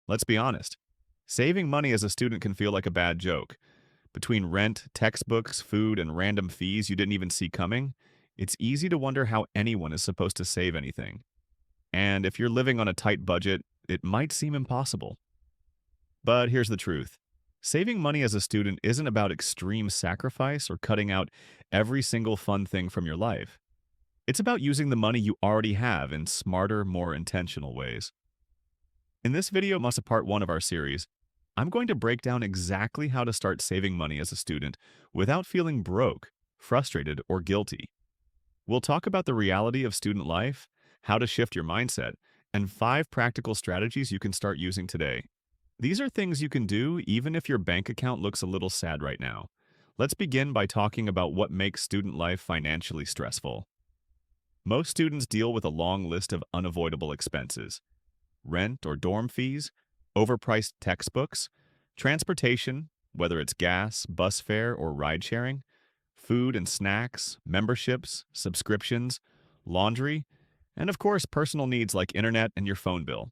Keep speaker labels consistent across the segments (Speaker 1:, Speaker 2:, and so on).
Speaker 1: Let's be honest. Saving money as a student can feel like a bad joke. Between rent, textbooks, food, and random fees you didn't even see coming, it's easy to wonder how anyone is supposed to save anything. And if you're living on a tight budget, it might seem impossible. But here's the truth. Saving money as a student isn't about extreme sacrifice or cutting out every single fun thing from your life. It's about using the money you already have in smarter, more intentional ways. In this video, Must Part 1 of our series, I'm going to break down exactly how to start saving money as a student without feeling broke, frustrated, or guilty. We'll talk about the reality of student life, how to shift your mindset, and 5 practical strategies you can start using today. These are things you can do even if your bank account looks a little sad right now. Let's begin by talking about what makes student life financially stressful. Most students deal with a long list of unavoidable expenses: rent or dorm fees, overpriced textbooks, transportation, whether it's gas, bus fare, or ride sharing, food and snacks, memberships, subscriptions, laundry, and of course, personal needs like internet and your phone bill.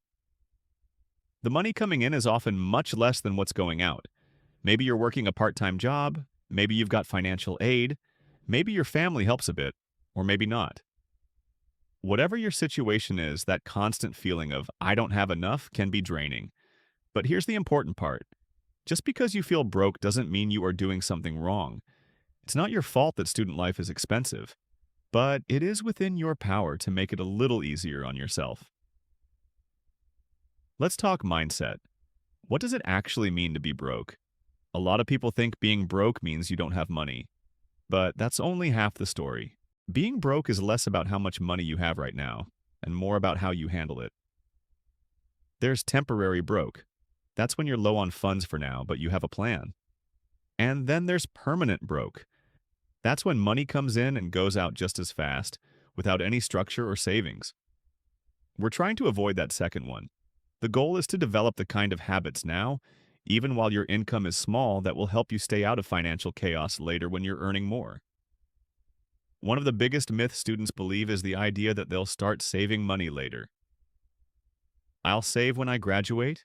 Speaker 1: The money coming in is often much less than what's going out. Maybe you're working a part-time job, maybe you've got financial aid, maybe your family helps a bit, or maybe not. Whatever your situation is, that constant feeling of "I don't have enough" can be draining. But here's the important part. Just because you feel broke doesn't mean you are doing something wrong. It's not your fault that student life is expensive, but it is within your power to make it a little easier on yourself. Let's talk mindset. What does it actually mean to be broke? A lot of people think being broke means you don't have money, but that's only half the story. Being broke is less about how much money you have right now, and more about how you handle it. There's temporary broke. That's when you're low on funds for now, but you have a plan. And then there's permanent broke. That's when money comes in and goes out just as fast, without any structure or savings. We're trying to avoid that second one. The goal is to develop the kind of habits now, even while your income is small, that will help you stay out of financial chaos later when you're earning more. One of the biggest myths students believe is the idea that they'll start saving money later. I'll save when I graduate.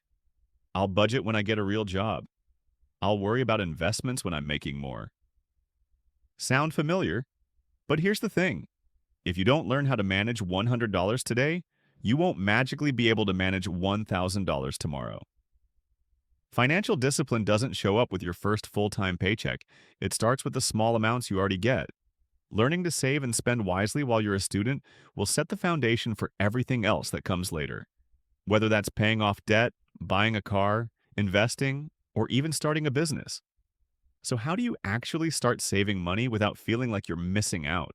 Speaker 1: I'll budget when I get a real job. I'll worry about investments when I'm making more. Sound familiar? But here's the thing. If you don't learn how to manage $100 today, you won't magically be able to manage $1,000 tomorrow. Financial discipline doesn't show up with your first full-time paycheck. It starts with the small amounts you already get. Learning to save and spend wisely while you're a student will set the foundation for everything else that comes later. Whether that's paying off debt, buying a car, investing, or even starting a business. So how do you actually start saving money without feeling like you're missing out?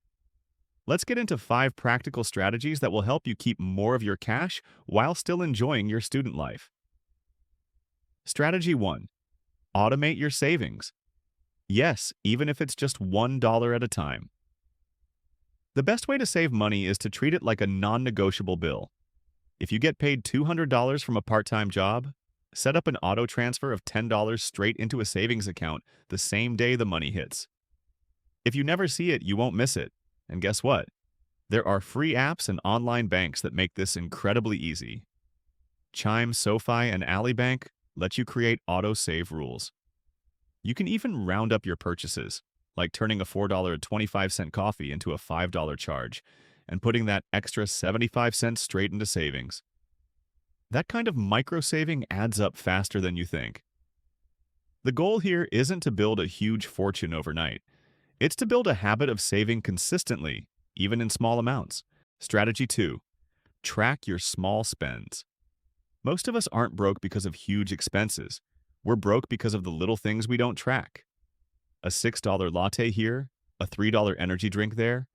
Speaker 1: Let's get into 5 practical strategies that will help you keep more of your cash while still enjoying your student life. Strategy 1. Automate your savings. Yes, even if it's just $1 at a time. The best way to save money is to treat it like a non-negotiable bill. If you get paid $200 from a part-time job, set up an auto transfer of $10 straight into a savings account the same day the money hits. If you never see it, you won't miss it. And guess what? There are free apps and online banks that make this incredibly easy. Chime, SoFi, and AliBank let you create auto-save rules. You can even round up your purchases, like turning a $4.25 coffee into a $5 charge, and putting that extra 75 cents straight into savings. That kind of micro-saving adds up faster than you think. The goal here isn't to build a huge fortune overnight. It's to build a habit of saving consistently, even in small amounts. Strategy 2. Track your small spends. Most of us aren't broke because of huge expenses. We're broke because of the little things we don't track. A $6 latte here, a $3 energy drink there,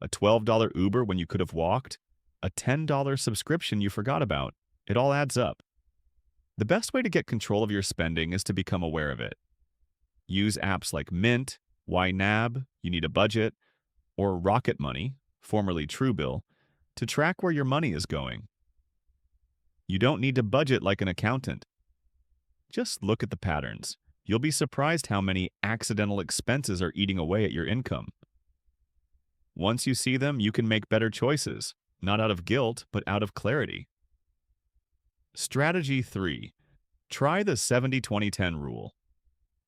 Speaker 1: a $12 Uber when you could have walked, a $10 subscription you forgot about. It all adds up. The best way to get control of your spending is to become aware of it. Use apps like Mint, YNAB, You Need a Budget, or Rocket Money, formerly Truebill, to track where your money is going. You don't need to budget like an accountant. Just look at the patterns. You'll be surprised how many accidental expenses are eating away at your income. Once you see them, you can make better choices, not out of guilt, but out of clarity. Strategy 3. Try the 70-20-10 rule.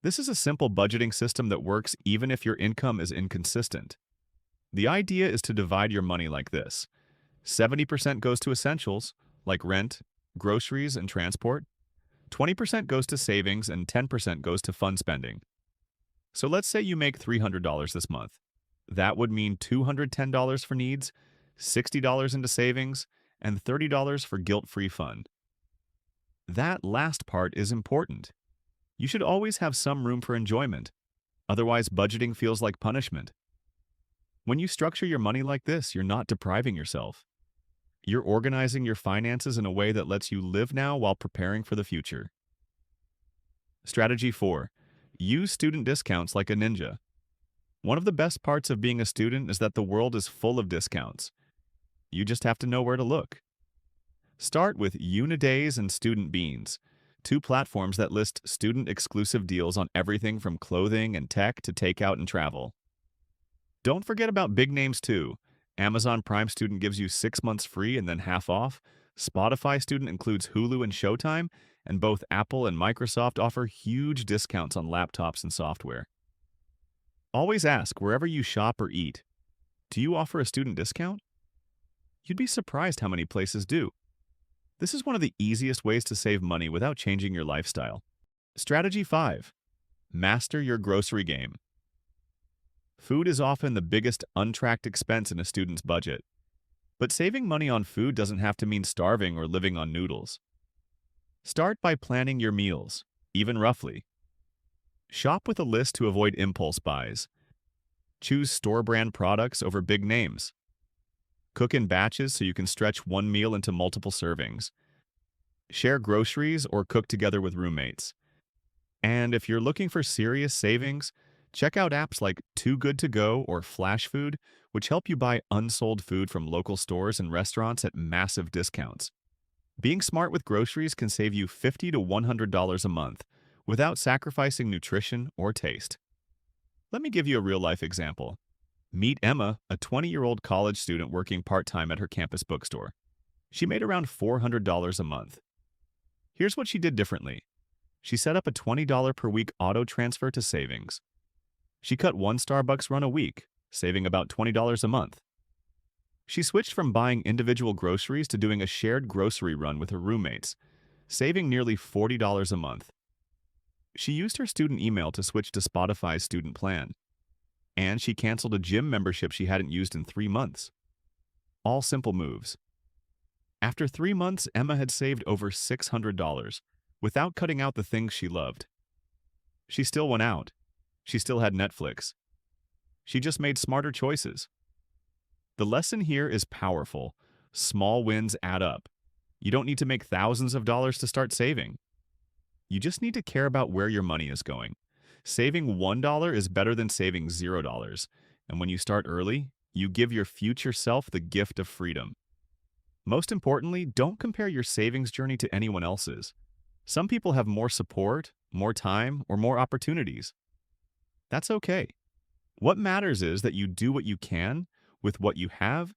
Speaker 1: This is a simple budgeting system that works even if your income is inconsistent. The idea is to divide your money like this. 70% goes to essentials, like rent, groceries, and transport. 20% goes to savings, and 10% goes to fun spending. So let's say you make $300 this month. That would mean $210 for needs, $60 into savings, and $30 for guilt-free fun. That last part is important. You should always have some room for enjoyment. Otherwise, budgeting feels like punishment. When you structure your money like this, you're not depriving yourself. You're organizing your finances in a way that lets you live now while preparing for the future. Strategy 4. Use student discounts like a ninja. One of the best parts of being a student is that the world is full of discounts. You just have to know where to look. Start with Unidays and Student Beans, two platforms that list student-exclusive deals on everything from clothing and tech to takeout and travel. Don't forget about big names too. Amazon Prime Student gives you 6 months free and then half off. Spotify Student includes Hulu and Showtime, and both Apple and Microsoft offer huge discounts on laptops and software. Always ask wherever you shop or eat, do you offer a student discount? You'd be surprised how many places do. This is one of the easiest ways to save money without changing your lifestyle. Strategy 5. Master your grocery game. Food is often the biggest untracked expense in a student's budget. But saving money on food doesn't have to mean starving or living on noodles. Start by planning your meals, even roughly. Shop with a list to avoid impulse buys. Choose store-brand products over big names. Cook in batches so you can stretch one meal into multiple servings. Share groceries or cook together with roommates. And if you're looking for serious savings, check out apps like Too Good To Go or Flash Food, which help you buy unsold food from local stores and restaurants at massive discounts. Being smart with groceries can save you $50 to $100 a month without sacrificing nutrition or taste. Let me give you a real-life example. Meet Emma, a 20-year-old college student working part-time at her campus bookstore. She made around $400 a month. Here's what she did differently. She set up a $20 per week auto transfer to savings. She cut one Starbucks run a week, saving about $20 a month. She switched from buying individual groceries to doing a shared grocery run with her roommates, saving nearly $40 a month. She used her student email to switch to Spotify's student plan. And she canceled a gym membership she hadn't used in 3 months. All simple moves. After 3 months, Emma had saved over $600 without cutting out the things she loved. She still went out. She still had Netflix. She just made smarter choices. The lesson here is powerful. Small wins add up. You don't need to make thousands of dollars to start saving. You just need to care about where your money is going. Saving $1 is better than saving $0. And when you start early, you give your future self the gift of freedom. Most importantly, don't compare your savings journey to anyone else's. Some people have more support, more time, or more opportunities. That's okay. What matters is that you do what you can with what you have